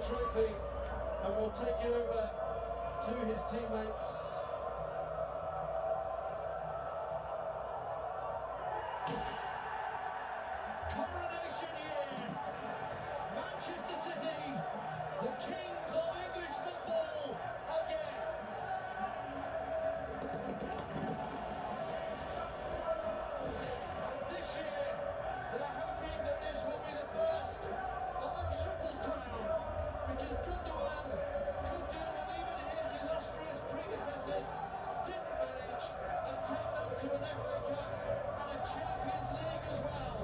trophy and will take you over to his teammates. Coronation year, Manchester City, the kings of English football again. And this year, they're hoping that this will be the first of a triple crown, because Gundogan could do what even his illustrious predecessors didn't manage, and take them to an FA Cup and a Champions League as well.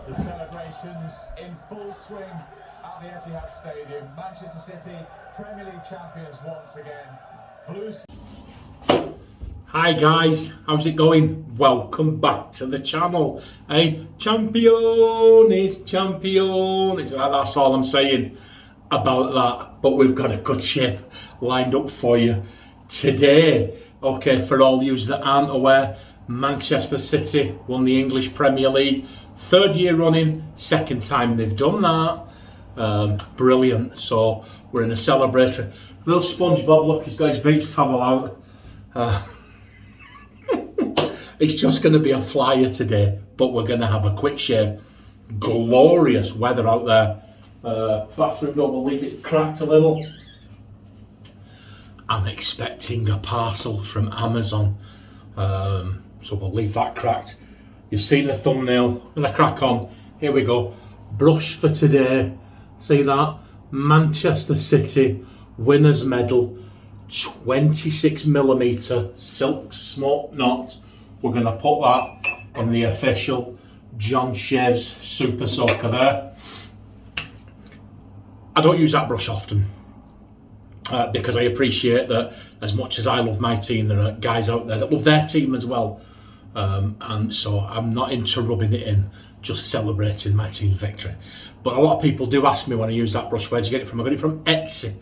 The celebrations in full swing at the Etihad Stadium. Manchester City, Premier League champions once again. Blues. Hi guys, how's it going? Welcome back to the channel. Hey, champion. That's all I'm saying about that. But we've got a good shape lined up for you today. Okay, for all you that aren't aware, Manchester City won the English Premier League. 3rd year running, 2nd time they've done that. Brilliant. So we're in a celebratory. Real SpongeBob look, he's got his beach towel out. It's just going to be a flyer today, but we're going to have a quick shave. Glorious weather out there. Bathroom door, we'll leave it cracked a little. I'm expecting a parcel from Amazon, so we'll leave that cracked. You've seen the thumbnail. I'm gonna crack on. Here we go. Brush for today. See that? Manchester City winners medal, 26mm silk smoke knot. We're gonna put that in the official John Shaves Super Soaker there. I don't use that brush often because I appreciate that as much as I love my team, there are guys out there that love their team as well. And so I'm not into rubbing it in, just celebrating my team victory. But a lot of people do ask me when I use that brush, where'd you get it from? I got it from Etsy.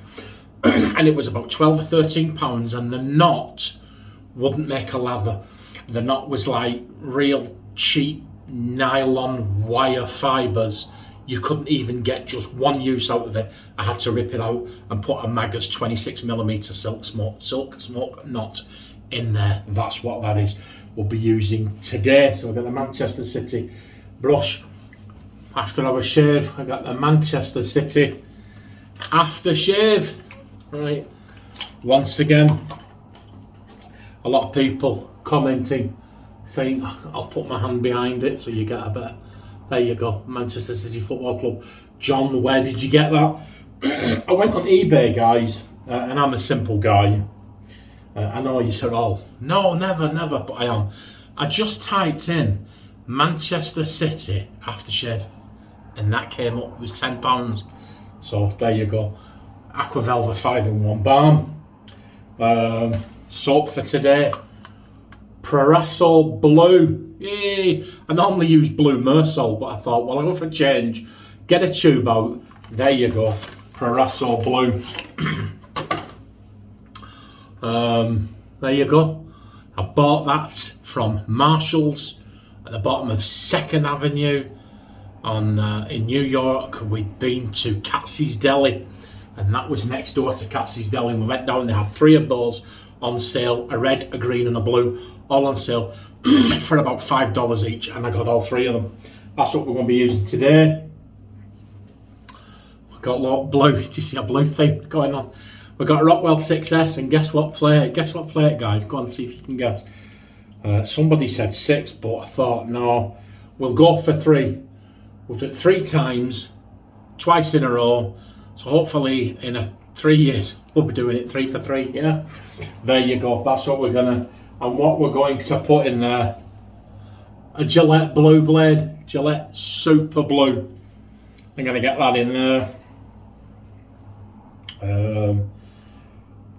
And it was about 12 or 13 pounds, and the knot wouldn't make a lather. The knot was like real cheap nylon wire fibres. You couldn't even get just one use out of it. I had to rip it out and put a Maggot's 26mm silk smoke knot in there. That's what that is. We'll be using today. So I've got the Manchester City brush. After our shave, I got the Manchester City Aftershave. Right. Once again, a lot of people commenting saying I'll put my hand behind it so you get a better. There you go, Manchester City Football Club. John, where did you get that? I went on eBay, guys, and I'm a simple guy. I know you said, oh, no, never, but I am. I just typed in Manchester City Aftershave, and that came up, it was £10. So there you go. Aqua Velva 5-in-1 balm. Soap for today. Proraso Blue. Yay! I normally use Blue Mersol, but I thought, well, I'll go for a change. Get a tube out. There you go. Proraso Blue. There you go. I bought that from Marshall's at the bottom of 2nd Avenue in New York. We'd been to Katz's Deli, and that was next door to Katz's Deli. We went down, they had 3 of those on sale, a red, a green and a blue, all on sale for about $5 each, and I got all 3 of them. That's what we're going to be using today. We've got a lot of blue. Do you see a blue thing going on? We've got a Rockwell 6S, and guess what plate? Guess what plate, guys? Go on and see if you can guess. Somebody said 6, but I thought, no, we'll go for 3. We'll do it 3 times, twice in a row. So hopefully in 3 years, we'll be doing it 3 for 3, yeah? There you go, that's what we're gonna, and what we're going to put in there, a Gillette blue blade, Gillette Super Blue. I'm gonna get that in there.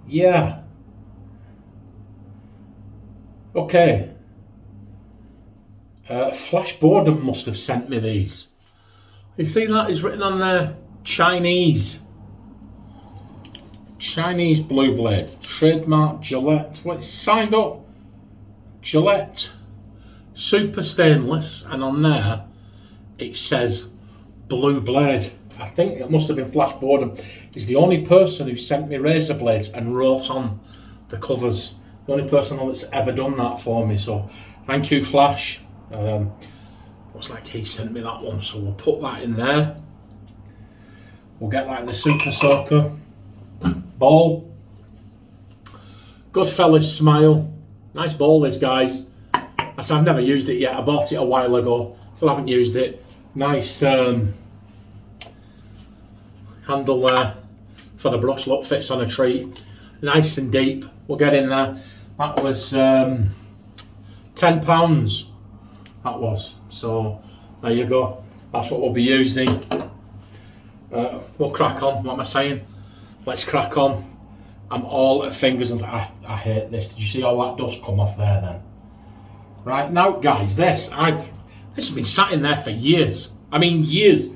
Yeah. Okay. Flash Boredom must have sent me these. You see that? It's written on there, Chinese blue blade, trademark Gillette. Well, it's signed up, Gillette Super Stainless, and on there it says blue blade. I think it must have been Flash Boredom. He's the only person who sent me razor blades and wrote on the covers. The only person that's ever done that for me. So thank you, Flash. Looks like he sent me that one, so we'll put that in there. We'll get that in the Super Soaker. Ball. Goodfellas Smile. Nice ball this, guys. I said I've never used it yet. I bought it a while ago, still haven't used it. Nice handle there for the brush. Look, fits on a treat. Nice and deep. We'll get in there. That was £10. That was. So there you go. That's what we'll be using. We'll crack on. What am I saying? Let's crack on. I'm all at fingers and I hate this. Did you see all that dust come off there then? Right now, guys, this has been sat in there for years. I mean, years.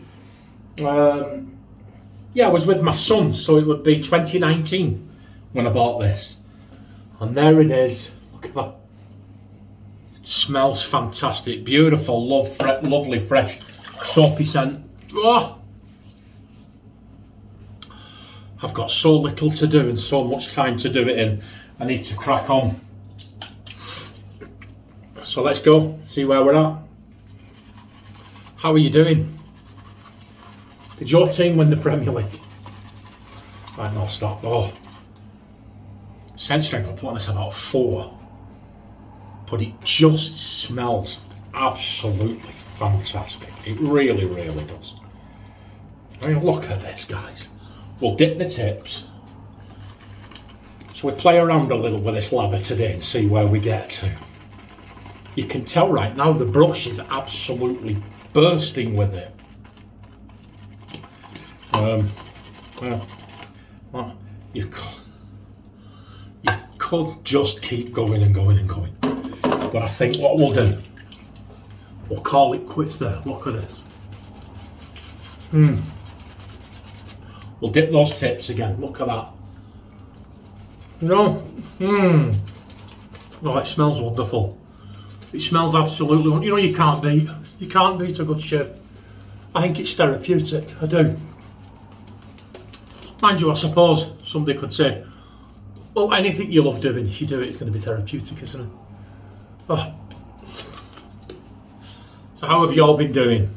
Yeah, I was with my son, so it would be 2019 when I bought this. And there it is. Look at that. Smells fantastic. Beautiful, lovely, fresh, soapy scent. Oh! I've got so little to do and so much time to do it in. I need to crack on. So let's go, see where we're at. How are you doing? Did your team win the Premier League? Right, no, stop. Oh. Scent strength, I'm putting this about 4. But it just smells absolutely fantastic. It really, really does. I mean, look at this, guys. We'll dip the tips. So we play around a little with this lather today and see where we get to. You can tell right now the brush is absolutely bursting with it. Well, you could just keep going and going and going. But I think what we'll do, we'll call it quits there. Look at this. We'll dip those tips again. Look at that. You know, oh, it smells wonderful. It smells absolutely wonderful. You know, you can't beat a good shave. I think it's therapeutic. I do. Mind you, I suppose somebody could say, well, anything you love doing, if you do it, it's going to be therapeutic, isn't it? Oh. So how have you all been doing?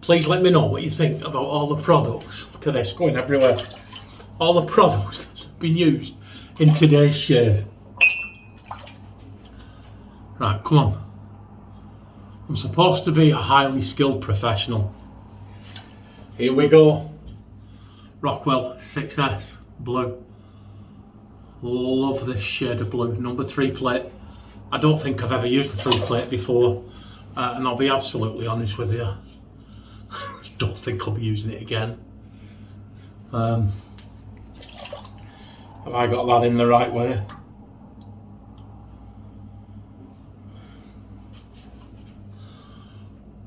Please let me know what you think about all the products. Look at this, going everywhere. All the products that have been used in today's shave. Right, come on. I'm supposed to be a highly skilled professional. Here we go. Rockwell 6S blue. Love this shade of blue. Number 3 plate. I don't think I've ever used a 3 plate before, and I'll be absolutely honest with you. Don't think I'll be using it again. Have I got that in the right way?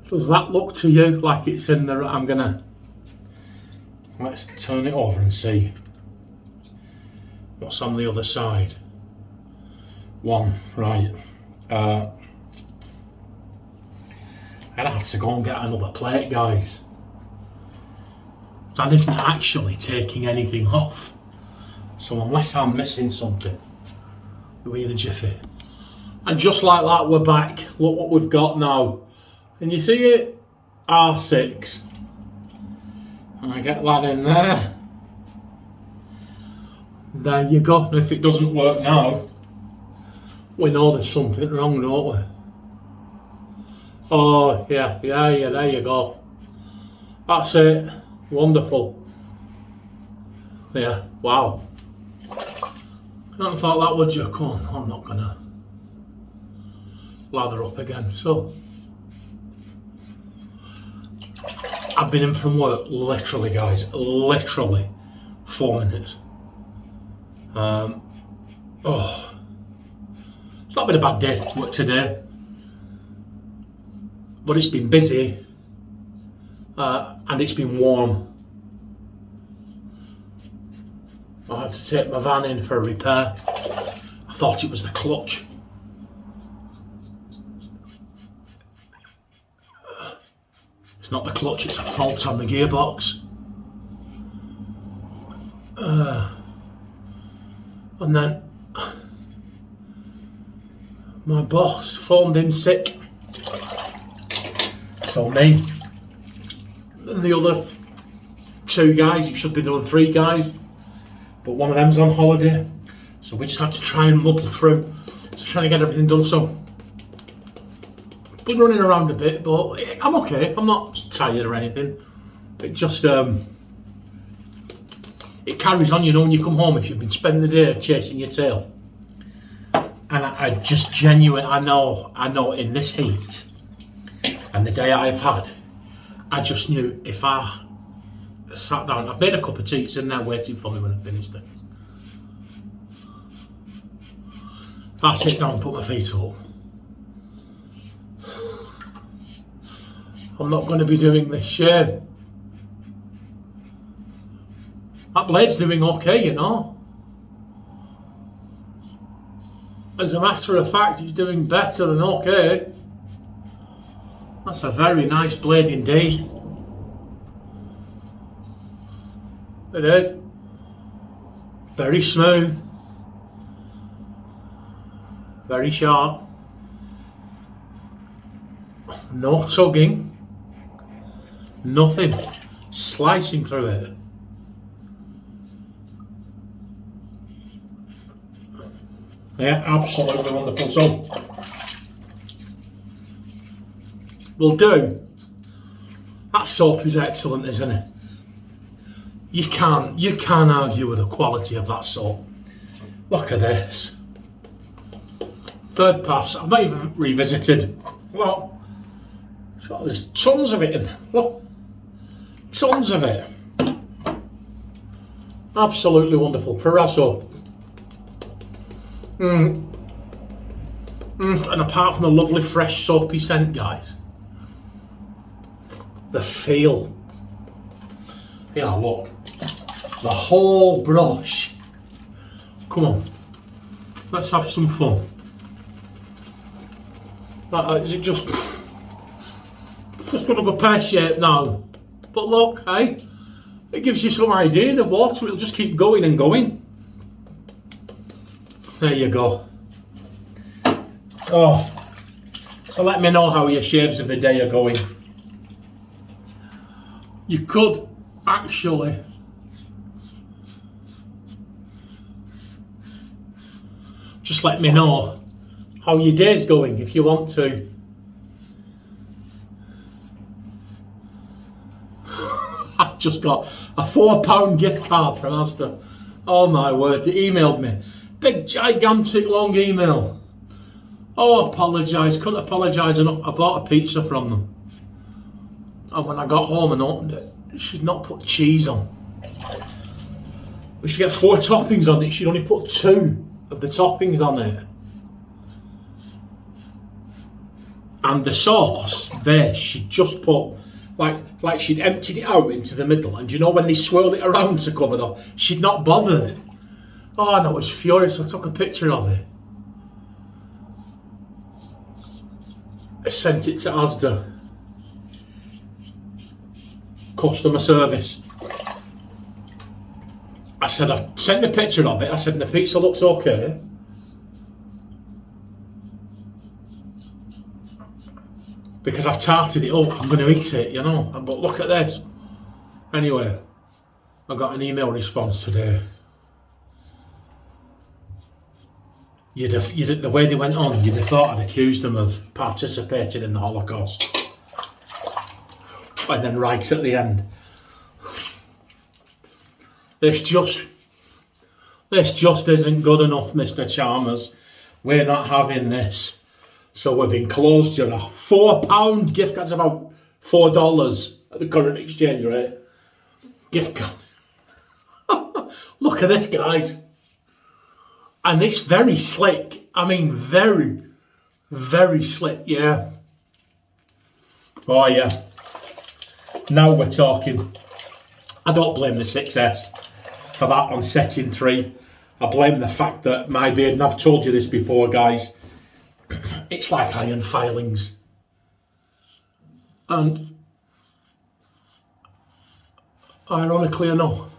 Does that look to you like it's in the right? Let's turn it over and see what's on the other side. One, right. I'd have to go and get another plate, guys. That isn't actually taking anything off. So unless I'm missing something, we're in a jiffy. And just like that, we're back. Look what we've got now. Can you see it? R6. And I get that in there. There you go. And if it doesn't work now, we know there's something wrong, don't we? Oh, yeah, there you go. That's it. Wonderful. Yeah, wow. I hadn't thought that would you. Come on, I'm not gonna lather up again. So, I've been in from work, literally, guys, literally 4 minutes. Oh, it's not been a bad day work today, but it's been busy and it's been warm. I had to take my van in for a repair. I thought it was the clutch. It's not the clutch, it's a fault on the gearbox. And then my boss phoned in sick. So me and the other 2 guys, it should be the other 3 guys, but one of them's on holiday. So we just had to try and muddle through. Just trying to get everything done. So been running around a bit, but I'm okay. I'm not tired or anything. It just it carries on, you know, when you come home if you've been spending the day chasing your tail. And I just genuinely, I know in this heat and the day I've had, I just knew if I sat down, I've made a cup of tea, it's in there waiting for me when I finished it. If I sit down and put my feet up, I'm not going to be doing this shave. That blade's doing okay, you know. As a matter of fact, it's doing better than okay. That's a very nice blade indeed. It is. Very smooth. Very sharp. No tugging. Nothing slicing through it. Yeah, absolutely wonderful. So we'll do. That soap is excellent, isn't it? You can't argue with the quality of that soap. Look at this. 3rd pass. I've not even revisited. Well, there's tons of it in there. Look, tons of it. Absolutely wonderful. Proraso. And apart from the lovely fresh soapy scent, guys, the feel. Yeah, look. The whole brush. Come on. Let's have some fun. Is it just gonna go pear-shaped now? But look, hey, it gives you some idea. The water will just keep going and going. There you go. Oh, so let me know how your shaves of the day are going. You could actually just let me know how your day's going if you want to. I've just got a £4 gift card from Asda. Oh my word, they emailed me. Big gigantic long email. Oh, apologise, couldn't apologise enough. I bought a pizza from them. And when I got home and opened it, she'd not put cheese on. We should get 4 toppings on it. She'd only put 2 of the toppings on it. And the sauce base, she'd just put, like she'd emptied it out into the middle. And you know when they swirl it around to cover it up, she'd not bothered. Oh, and I was furious. I took a picture of it. I sent it to Asda. Customer service. I said, I sent the picture of it. I said, the pizza looks okay. Because I've tarted it up, I'm going to eat it, you know. But look at this. Anyway, I got an email response today. The way they went on, you'd have thought I'd accused them of participating in the Holocaust. And then right at the end, this just isn't good enough, Mr. Chalmers. We're not having this. So we've enclosed you a £4 gift. That's about $4 at the current exchange rate. Gift card. Look at this, guys. And it's very slick. I mean, very, very slick, yeah. Oh, yeah. Now we're talking. I don't blame the 6S for that on setting 3. I blame the fact that my beard, and I've told you this before, guys, it's like iron filings. And ironically enough,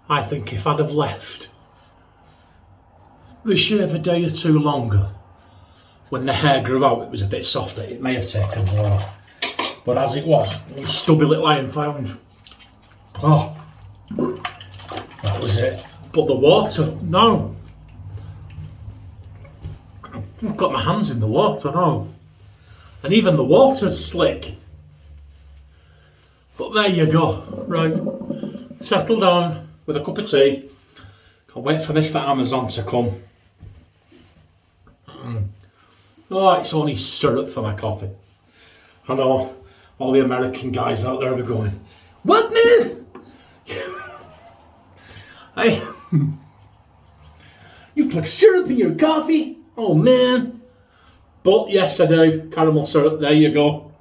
I think if I'd have left the shave a day or two longer, when the hair grew out it was a bit softer, it may have taken more. But as it was, stubby little iron found. Oh, that was it. But the water, no. I've got my hands in the water, no. And even the water's slick. But there you go. Right, settle down with a cup of tea. Can't wait for Mr. Amazon to come. Oh, it's only syrup for my coffee. I know all the American guys out there are going, "What, man? You put syrup in your coffee? Oh man." But yes, I do. Caramel syrup, there you go.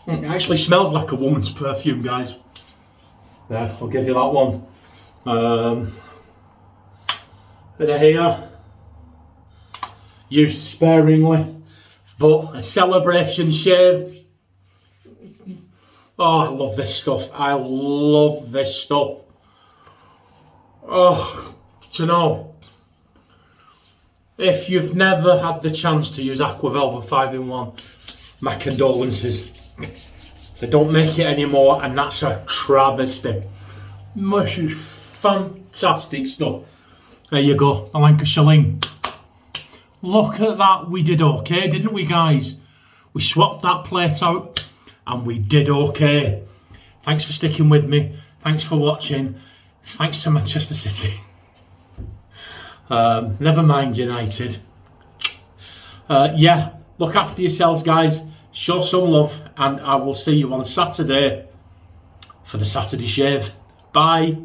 It actually smells like a woman's perfume, guys. Yeah, I'll give you that one. Bit of here. Used sparingly, but a celebration shave. Oh, I love this stuff. I love this stuff. Oh, do you know, if you've never had the chance to use Aqua Velvet 5-in-1, my condolences. They don't make it anymore, and that's a travesty. This is fantastic stuff. There you go, a Lancashire. Look at that, we did okay, didn't we, guys? We swapped that plate out and we did okay. Thanks for sticking with me. Thanks for watching. Thanks to Manchester City. Never mind United. Yeah, look after yourselves, guys. Show some love, and I will see you on Saturday for the Saturday shave. Bye.